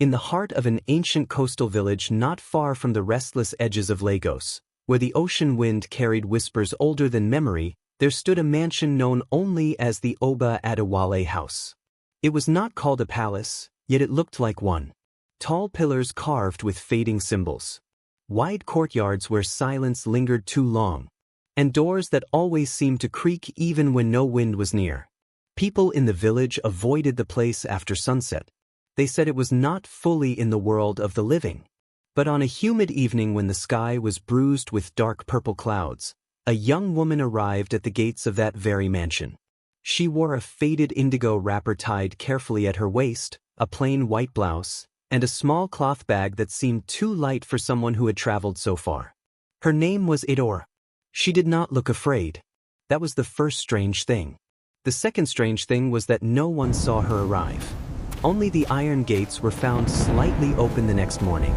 In the heart of an ancient coastal village not far from the restless edges of Lagos, where the ocean wind carried whispers older than memory, there stood a mansion known only as the Oba Adewale house. It was not called a palace, yet it looked like one. Tall pillars carved with fading symbols. Wide courtyards where silence lingered too long. And doors that always seemed to creak even when no wind was near. People in the village avoided the place after sunset. They said it was not fully in the world of the living. But on a humid evening when the sky was bruised with dark purple clouds, a young woman arrived at the gates of that very mansion. She wore a faded indigo wrapper tied carefully at her waist, a plain white blouse, and a small cloth bag that seemed too light for someone who had traveled so far. Her name was Adaora. She did not look afraid. That was the first strange thing. The second strange thing was that no one saw her arrive. Only the iron gates were found slightly open the next morning.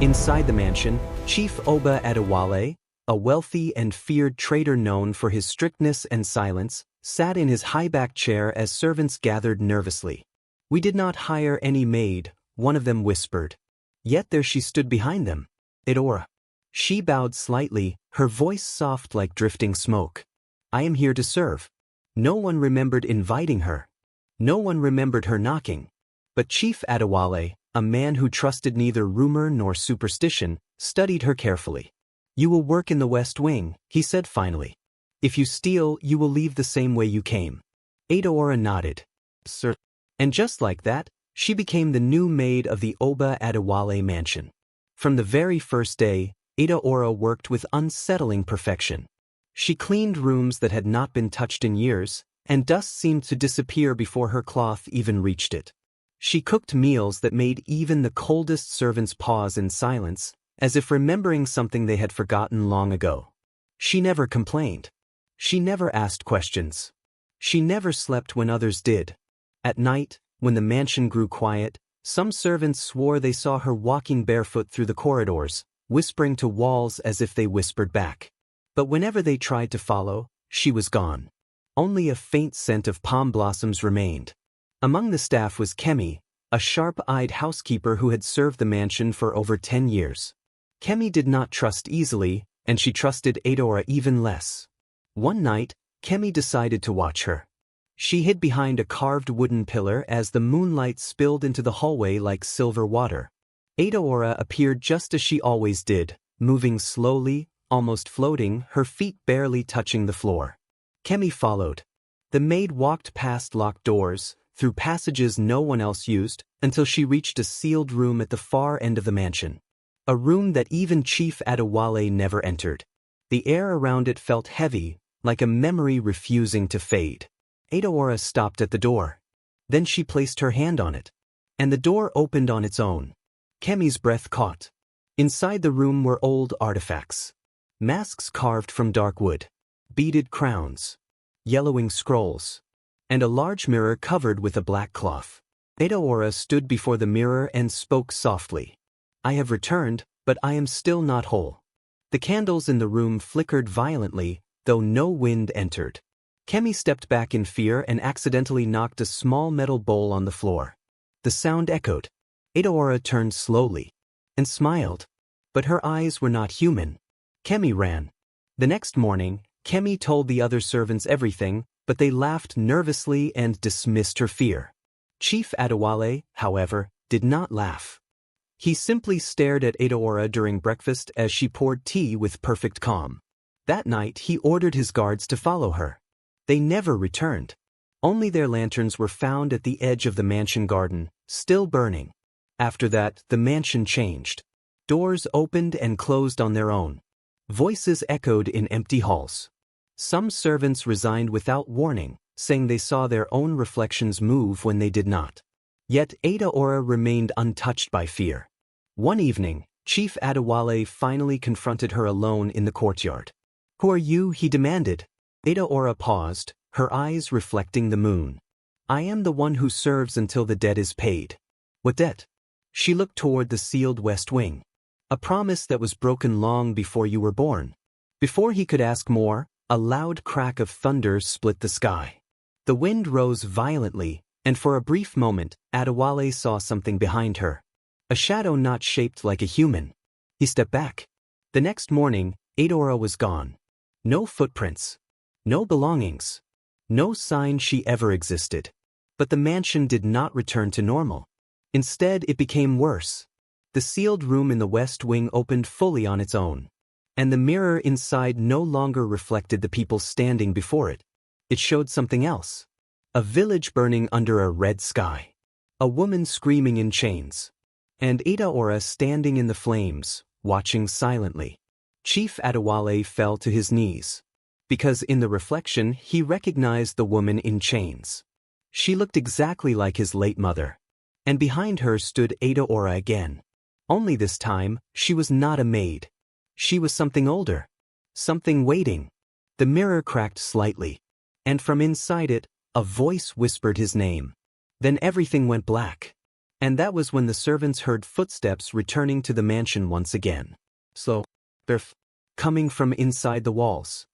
Inside the mansion, Chief Oba Adewale, a wealthy and feared trader known for his strictness and silence, sat in his high-backed chair as servants gathered nervously. "We did not hire any maid," one of them whispered. Yet there she stood behind them, Adaora. She bowed slightly, her voice soft like drifting smoke. "I am here to serve." No one remembered inviting her. No one remembered her knocking. But Chief Adewale, a man who trusted neither rumor nor superstition, studied her carefully. "You will work in the West Wing," he said finally. "If you steal, you will leave the same way you came." Adaora nodded. "Sir." And just like that, she became the new maid of the Oba Adewale mansion. From the very first day, Adaora worked with unsettling perfection. She cleaned rooms that had not been touched in years, and dust seemed to disappear before her cloth even reached it. She cooked meals that made even the coldest servants pause in silence, as if remembering something they had forgotten long ago. She never complained. She never asked questions. She never slept when others did. At night, when the mansion grew quiet, some servants swore they saw her walking barefoot through the corridors, whispering to walls as if they whispered back. But whenever they tried to follow, she was gone. Only a faint scent of palm blossoms remained. Among the staff was Kemi, a sharp-eyed housekeeper who had served the mansion for over 10 years. Kemi did not trust easily, and she trusted Adaora even less. One night, Kemi decided to watch her. She hid behind a carved wooden pillar as the moonlight spilled into the hallway like silver water. Adaora appeared just as she always did, moving slowly, almost floating, her feet barely touching the floor. Kemi followed. The maid walked past locked doors, through passages no one else used, until she reached a sealed room at the far end of the mansion. A room that even Chief Adewale never entered. The air around it felt heavy, like a memory refusing to fade. Adaora stopped at the door. Then she placed her hand on it. And the door opened on its own. Kemi's breath caught. Inside the room were old artifacts. Masks carved from dark wood. Beaded crowns. Yellowing scrolls. And a large mirror covered with a black cloth. Adaora stood before the mirror and spoke softly. "I have returned, but I am still not whole." The candles in the room flickered violently, though no wind entered. Kemi stepped back in fear and accidentally knocked a small metal bowl on the floor. The sound echoed. Adaora turned slowly. And smiled. But her eyes were not human. Kemi ran. The next morning, Kemi told the other servants everything, but they laughed nervously and dismissed her fear. Chief Adewale, however, did not laugh. He simply stared at Adaora during breakfast as she poured tea with perfect calm. That night he ordered his guards to follow her. They never returned. Only their lanterns were found at the edge of the mansion garden, still burning. After that, the mansion changed. Doors opened and closed on their own. Voices echoed in empty halls. Some servants resigned without warning, saying they saw their own reflections move when they did not. Yet Adaora remained untouched by fear. One evening, Chief Adewale finally confronted her alone in the courtyard. "Who are you?" he demanded. Adaora paused, her eyes reflecting the moon. "I am the one who serves until the debt is paid." "What debt?" She looked toward the sealed West Wing. "A promise that was broken long before you were born." Before he could ask more, a loud crack of thunder split the sky. The wind rose violently, and for a brief moment, Adewale saw something behind her. a shadow not shaped like a human. He stepped back. The next morning, Adaora was gone. No footprints. No belongings. No sign she ever existed. But the mansion did not return to normal. Instead, it became worse. The sealed room in the west wing opened fully on its own. And the mirror inside no longer reflected the people standing before it. It showed something else. A village burning under a red sky. A woman screaming in chains. And Adaora standing in the flames, watching silently. Chief Adewale fell to his knees. Because in the reflection he recognized the woman in chains. She looked exactly like his late mother. And behind her stood Adaora again. Only this time, she was not a maid. She was something older. Something waiting. The mirror cracked slightly. And from inside it, a voice whispered his name. Then everything went black. And that was when the servants heard footsteps returning to the mansion once again. Slow. Coming from inside the walls.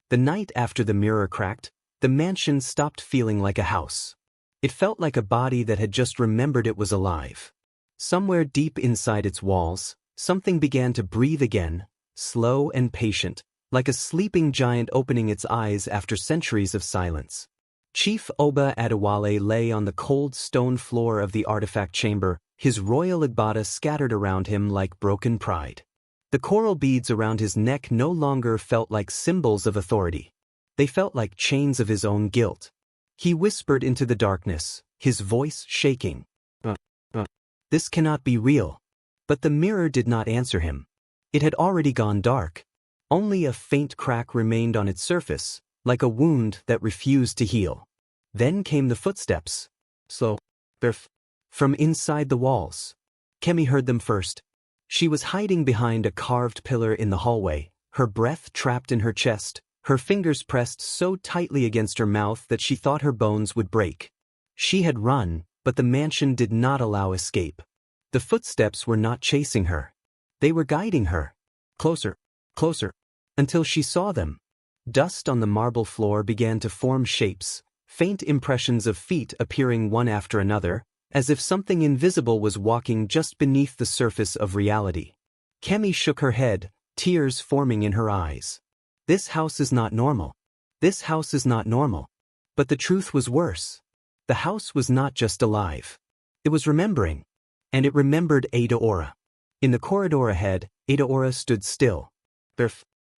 The night after the mirror cracked, the mansion stopped feeling like a house. It felt like a body that had just remembered it was alive. Somewhere deep inside its walls, something began to breathe again, slow and patient, like a sleeping giant opening its eyes after centuries of silence. Chief Adewale lay on the cold stone floor of the artifact chamber, his royal agbada scattered around him like broken pride. The coral beads around his neck no longer felt like symbols of authority. They felt like chains of his own guilt. He whispered into the darkness, his voice shaking. This cannot be real. But the mirror did not answer him. It had already gone dark. Only a faint crack remained on its surface, like a wound that refused to heal. Then came the footsteps. Slow. From inside the walls. Kemi heard them first. She was hiding behind a carved pillar in the hallway, her breath trapped in her chest, her fingers pressed so tightly against her mouth that she thought her bones would break. She had run, but the mansion did not allow escape. The footsteps were not chasing her. They were guiding her. Closer, closer, until she saw them. Dust on the marble floor began to form shapes, faint impressions of feet appearing one after another, as if something invisible was walking just beneath the surface of reality. Kemi shook her head, tears forming in her eyes. This house is not normal. This house is not normal. But the truth was worse. The house was not just alive. It was remembering. And it remembered Adaora. In the corridor ahead, Adaora stood still.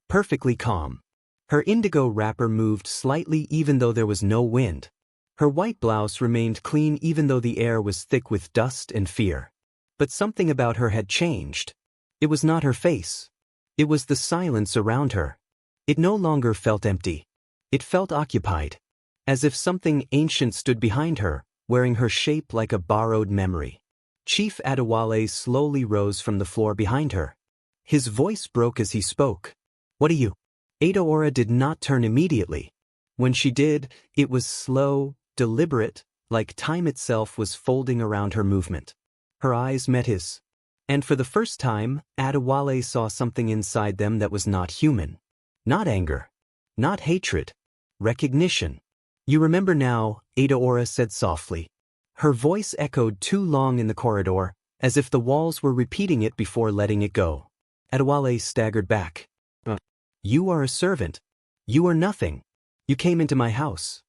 Perfectly calm. Her indigo wrapper moved slightly even though there was no wind. Her white blouse remained clean even though the air was thick with dust and fear. But something about her had changed. It was not her face. It was the silence around her. It no longer felt empty. It felt occupied. As if something ancient stood behind her, wearing her shape like a borrowed memory. Chief Adewale slowly rose from the floor behind her. His voice broke as he spoke. What are you? Adaora did not turn immediately. When she did, it was slow, deliberate, like time itself was folding around her movement. Her eyes met his. And for the first time, Adewale saw something inside them that was not human. Not anger. Not hatred. Recognition. You remember now, Adaora said softly. Her voice echoed too long in the corridor, as if the walls were repeating it before letting it go. Adewale staggered back. You are a servant. You are nothing. You came into my house.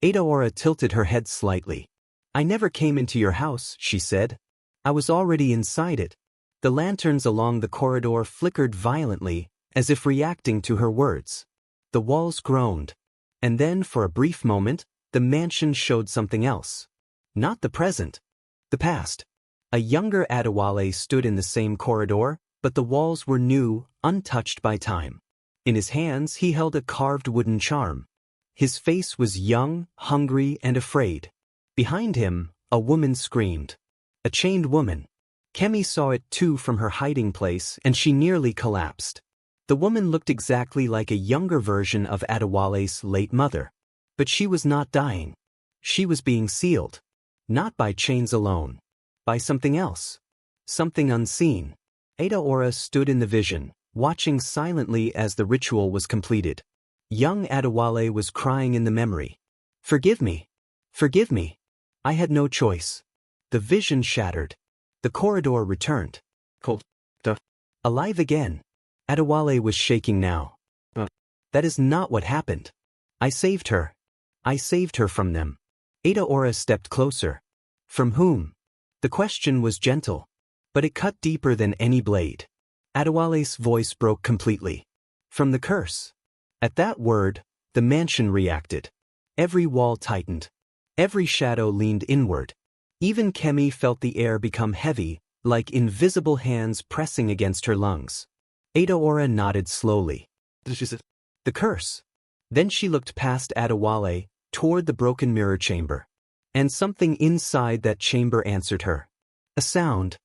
Adaora tilted her head slightly. I never came into your house, she said. I was already inside it. The lanterns along the corridor flickered violently, as if reacting to her words. The walls groaned. And then, for a brief moment, the mansion showed something else. Not the present. The past. A younger Adewale stood in the same corridor, but the walls were new, untouched by time. In his hands he held a carved wooden charm. His face was young, hungry, and afraid. Behind him, a woman screamed. A chained woman. Kemi saw it too from her hiding place, and she nearly collapsed. The woman looked exactly like a younger version of Adewale's late mother. But she was not dying. She was being sealed. Not by chains alone. By something else. Something unseen. Adaora stood in the vision, watching silently as the ritual was completed. Young Adewale was crying in the memory. Forgive me. Forgive me. I had no choice. The vision shattered. The corridor returned. Cold. Alive again. Adewale was shaking now. That is not what happened. I saved her. I saved her from them. Adaora stepped closer. From whom? The question was gentle, but it cut deeper than any blade. Adewale's voice broke completely. From the curse. At that word, the mansion reacted. Every wall tightened. Every shadow leaned inward. Even Kemi felt the air become heavy, like invisible hands pressing against her lungs. Adaora nodded slowly. The curse. Then she looked past Adewale, toward the broken mirror chamber. And something inside that chamber answered her. A sound.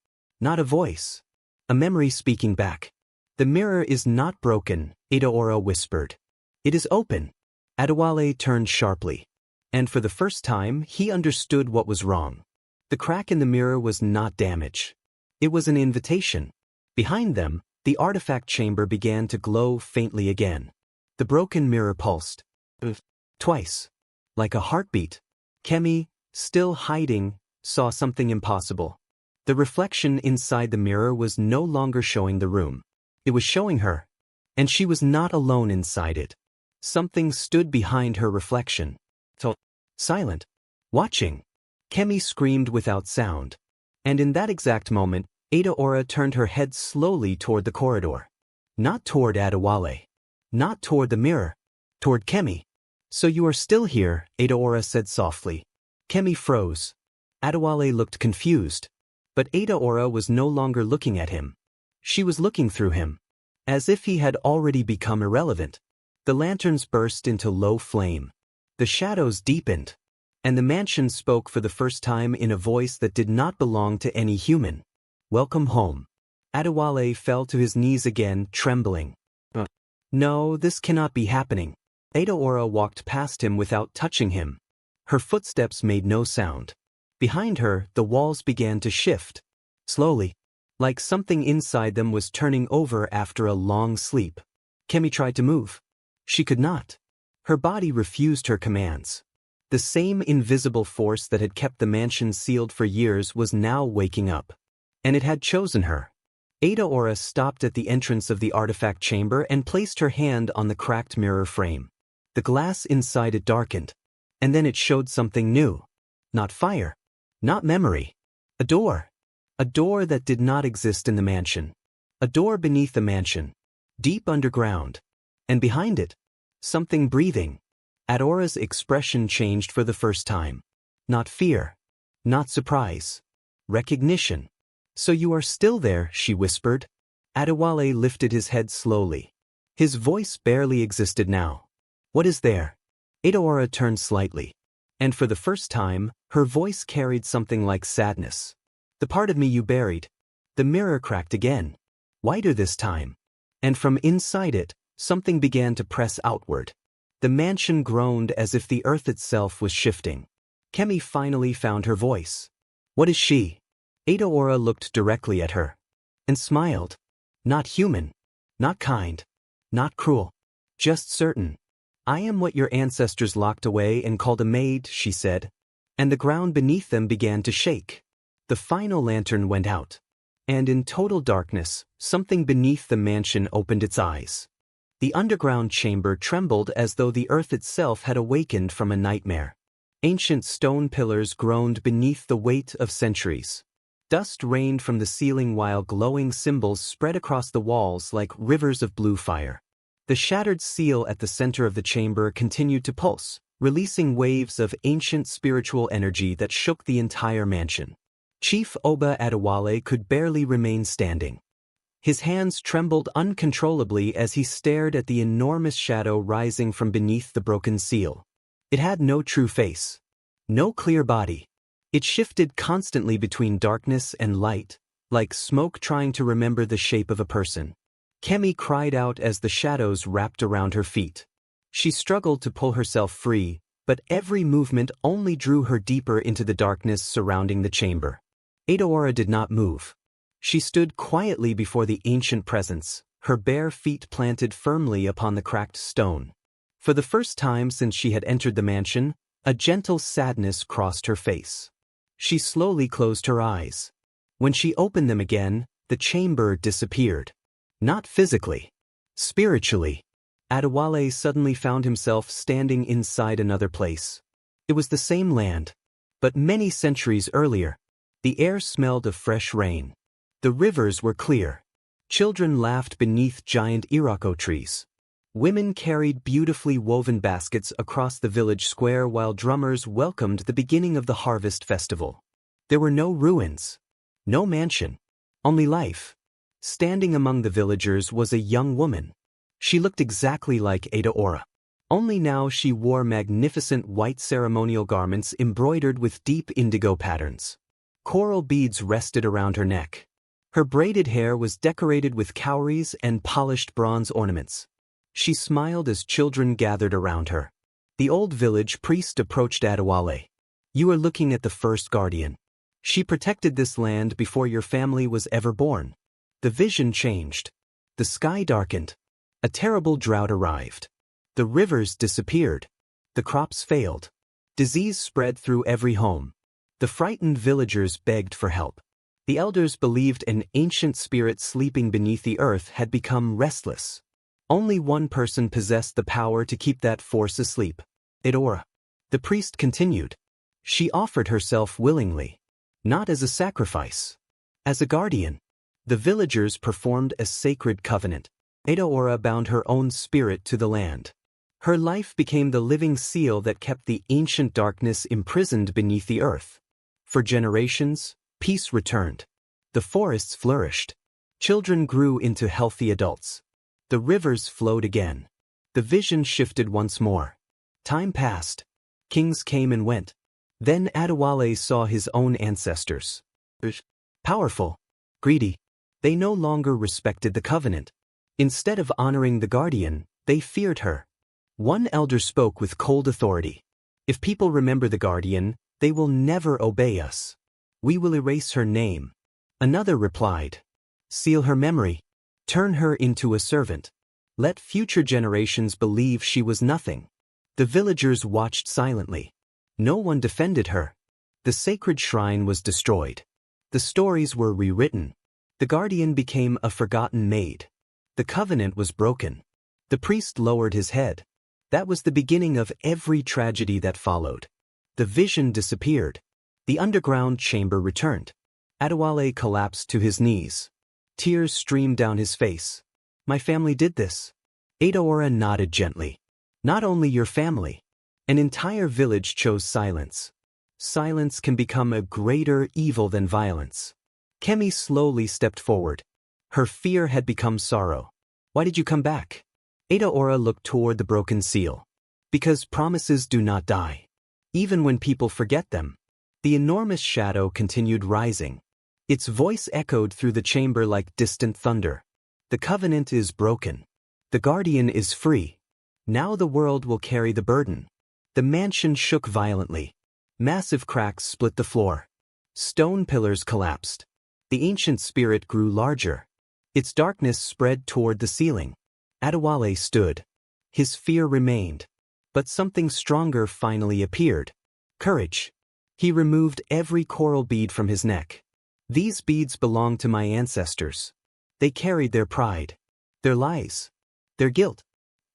Not a voice. A memory speaking back. The mirror is not broken, Adaora whispered. It is open. Adewale turned sharply. And for the first time, he understood what was wrong. The crack in the mirror was not damage. It was an invitation. Behind them, the artifact chamber began to glow faintly again. The broken mirror pulsed. Twice. Like a heartbeat. Kemi, still hiding, saw something impossible. The reflection inside the mirror was no longer showing the room. It was showing her. And she was not alone inside it. Something stood behind her reflection. Silent. Watching. Kemi screamed without sound. And in that exact moment, Adaora turned her head slowly toward the corridor. Not toward Adewale. Not toward the mirror. Toward Kemi. So you are still here, Adaora said softly. Kemi froze. Adewale looked confused. But Adaora was no longer looking at him. She was looking through him. As if he had already become irrelevant. The lanterns burst into low flame. The shadows deepened. And the mansion spoke for the first time in a voice that did not belong to any human. Welcome home. Adewale fell to his knees again, trembling. No, this cannot be happening. Adaora walked past him without touching him. Her footsteps made no sound. Behind her, the walls began to shift. Slowly. Like something inside them was turning over after a long sleep. Kemi tried to move. She could not. Her body refused her commands. The same invisible force that had kept the mansion sealed for years was now waking up. And it had chosen her. Adaora stopped at the entrance of the artifact chamber and placed her hand on the cracked mirror frame. The glass inside it darkened. And then it showed something new. Not fire. Not memory. A door. A door that did not exist in the mansion. A door beneath the mansion. Deep underground. And behind it, something breathing. Adora's expression changed for the first time. Not fear. Not surprise. Recognition. So you are still there, she whispered. Adewale lifted his head slowly. His voice barely existed now. What is there? Adaora turned slightly. And for the first time, her voice carried something like sadness. The part of me you buried. The mirror cracked again. Wider this time. And from inside it, something began to press outward. The mansion groaned as if the earth itself was shifting. Kemi finally found her voice. What is she? Adaora looked directly at her. And smiled. Not human. Not kind. Not cruel. Just certain. I am what your ancestors locked away and called a maid, she said. And the ground beneath them began to shake. The final lantern went out. And in total darkness, something beneath the mansion opened its eyes. The underground chamber trembled as though the earth itself had awakened from a nightmare. Ancient stone pillars groaned beneath the weight of centuries. Dust rained from the ceiling while glowing symbols spread across the walls like rivers of blue fire. The shattered seal at the center of the chamber continued to pulse, releasing waves of ancient spiritual energy that shook the entire mansion. Chief Adewale could barely remain standing. His hands trembled uncontrollably as he stared at the enormous shadow rising from beneath the broken seal. It had no true face. No clear body. It shifted constantly between darkness and light, like smoke trying to remember the shape of a person. Kemi cried out as the shadows wrapped around her feet. She struggled to pull herself free, but every movement only drew her deeper into the darkness surrounding the chamber. Adaora did not move. She stood quietly before the ancient presence, her bare feet planted firmly upon the cracked stone. For the first time since she had entered the mansion, a gentle sadness crossed her face. She slowly closed her eyes. When she opened them again, the chamber disappeared. Not physically. Spiritually. Adewale suddenly found himself standing inside another place. It was the same land, but many centuries earlier. The air smelled of fresh rain. The rivers were clear. Children laughed beneath giant iroko trees. Women carried beautifully woven baskets across the village square while drummers welcomed the beginning of the harvest festival. There were no ruins. No mansion. Only life. Standing among the villagers was a young woman. She looked exactly like Adaora. Only now she wore magnificent white ceremonial garments embroidered with deep indigo patterns. Coral beads rested around her neck. Her braided hair was decorated with cowries and polished bronze ornaments. She smiled as children gathered around her. The old village priest approached Adewale. "You are looking at the first guardian. She protected this land before your family was ever born." The vision changed. The sky darkened. A terrible drought arrived. The rivers disappeared. The crops failed. Disease spread through every home. The frightened villagers begged for help. The elders believed an ancient spirit sleeping beneath the earth had become restless. Only one person possessed the power to keep that force asleep: Adaora. The priest continued. She offered herself willingly. Not as a sacrifice. As a guardian. The villagers performed a sacred covenant. Adaora bound her own spirit to the land. Her life became the living seal that kept the ancient darkness imprisoned beneath the earth. For generations, peace returned. The forests flourished. Children grew into healthy adults. The rivers flowed again. The vision shifted once more. Time passed. Kings came and went. Then Adewale saw his own ancestors. Powerful. Greedy. They no longer respected the covenant. Instead of honoring the guardian, they feared her. One elder spoke with cold authority. "If people remember the guardian, they will never obey us. We will erase her name." Another replied. "Seal her memory. Turn her into a servant. Let future generations believe she was nothing." The villagers watched silently. No one defended her. The sacred shrine was destroyed. The stories were rewritten. The guardian became a forgotten maid. The covenant was broken. The priest lowered his head. That was the beginning of every tragedy that followed. The vision disappeared. The underground chamber returned. Adewale collapsed to his knees. Tears streamed down his face. "My family did this." Adaora nodded gently. "Not only your family. An entire village chose silence. Silence can become a greater evil than violence." Kemi slowly stepped forward. Her fear had become sorrow. "Why did you come back?" Adaora looked toward the broken seal. "Because promises do not die. Even when people forget them." The enormous shadow continued rising. Its voice echoed through the chamber like distant thunder. "The covenant is broken. The guardian is free. Now the world will carry the burden." The mansion shook violently. Massive cracks split the floor. Stone pillars collapsed. The ancient spirit grew larger. Its darkness spread toward the ceiling. Adewale stood. His fear remained. But something stronger finally appeared. Courage. He removed every coral bead from his neck. "These beads belong to my ancestors. They carried their pride, their lies, their guilt."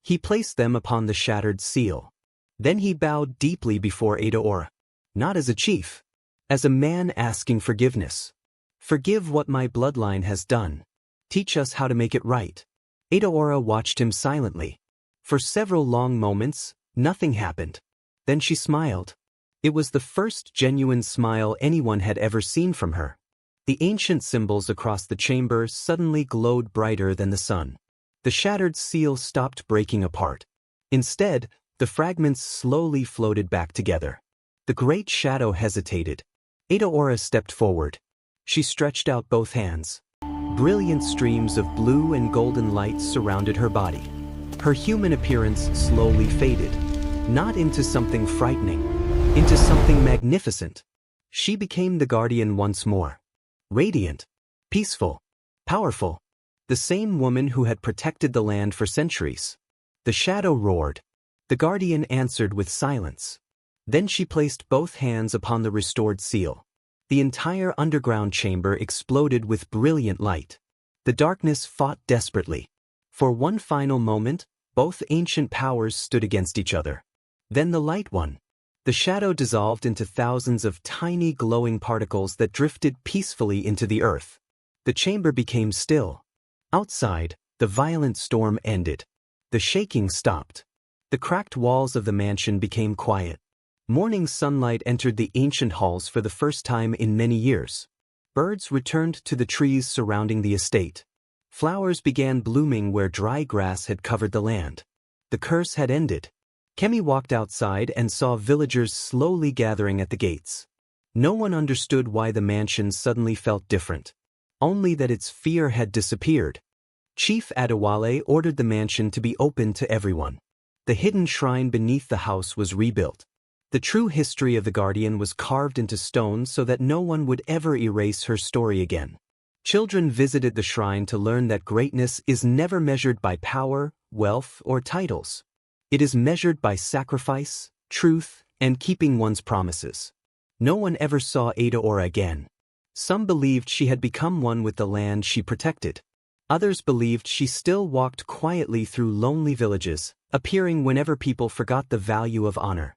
He placed them upon the shattered seal. Then he bowed deeply before Adaora. Not as a chief. As a man asking forgiveness. "Forgive what my bloodline has done. Teach us how to make it right." Adaora watched him silently. For several long moments, nothing happened. Then she smiled. It was the first genuine smile anyone had ever seen from her. The ancient symbols across the chamber suddenly glowed brighter than the sun. The shattered seal stopped breaking apart. Instead, the fragments slowly floated back together. The great shadow hesitated. Adaora stepped forward. She stretched out both hands. Brilliant streams of blue and golden light surrounded her body. Her human appearance slowly faded. Not into something frightening. Into something magnificent. She became the guardian once more. Radiant. Peaceful. Powerful. The same woman who had protected the land for centuries. The shadow roared. The guardian answered with silence. Then she placed both hands upon the restored seal. The entire underground chamber exploded with brilliant light. The darkness fought desperately. For one final moment, both ancient powers stood against each other. Then the light won. The shadow dissolved into thousands of tiny glowing particles that drifted peacefully into the earth. The chamber became still. Outside, the violent storm ended. The shaking stopped. The cracked walls of the mansion became quiet. Morning sunlight entered the ancient halls for the first time in many years. Birds returned to the trees surrounding the estate. Flowers began blooming where dry grass had covered the land. The curse had ended. Kemi walked outside and saw villagers slowly gathering at the gates. No one understood why the mansion suddenly felt different. Only that its fear had disappeared. Chief Adewale ordered the mansion to be open to everyone. The hidden shrine beneath the house was rebuilt. The true history of the Guardian was carved into stone so that no one would ever erase her story again. Children visited the shrine to learn that greatness is never measured by power, wealth, or titles. It is measured by sacrifice, truth, and keeping one's promises. No one ever saw Adaora again. Some believed she had become one with the land she protected. Others believed she still walked quietly through lonely villages, appearing whenever people forgot the value of honor.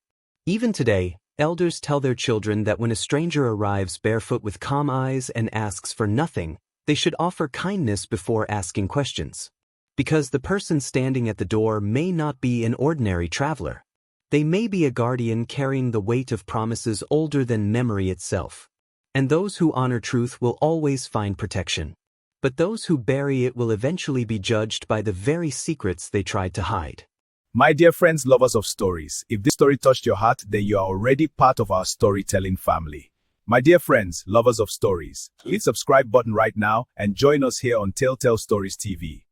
Even today, elders tell their children that when a stranger arrives barefoot with calm eyes and asks for nothing, they should offer kindness before asking questions. Because the person standing at the door may not be an ordinary traveler. They may be a guardian carrying the weight of promises older than memory itself. And those who honor truth will always find protection. But those who bury it will eventually be judged by the very secrets they tried to hide. My dear friends, lovers of stories, if this story touched your heart, then you are already part of our storytelling family. My dear friends, lovers of stories, hit the subscribe button right now and join us here on Telltale Stories TV.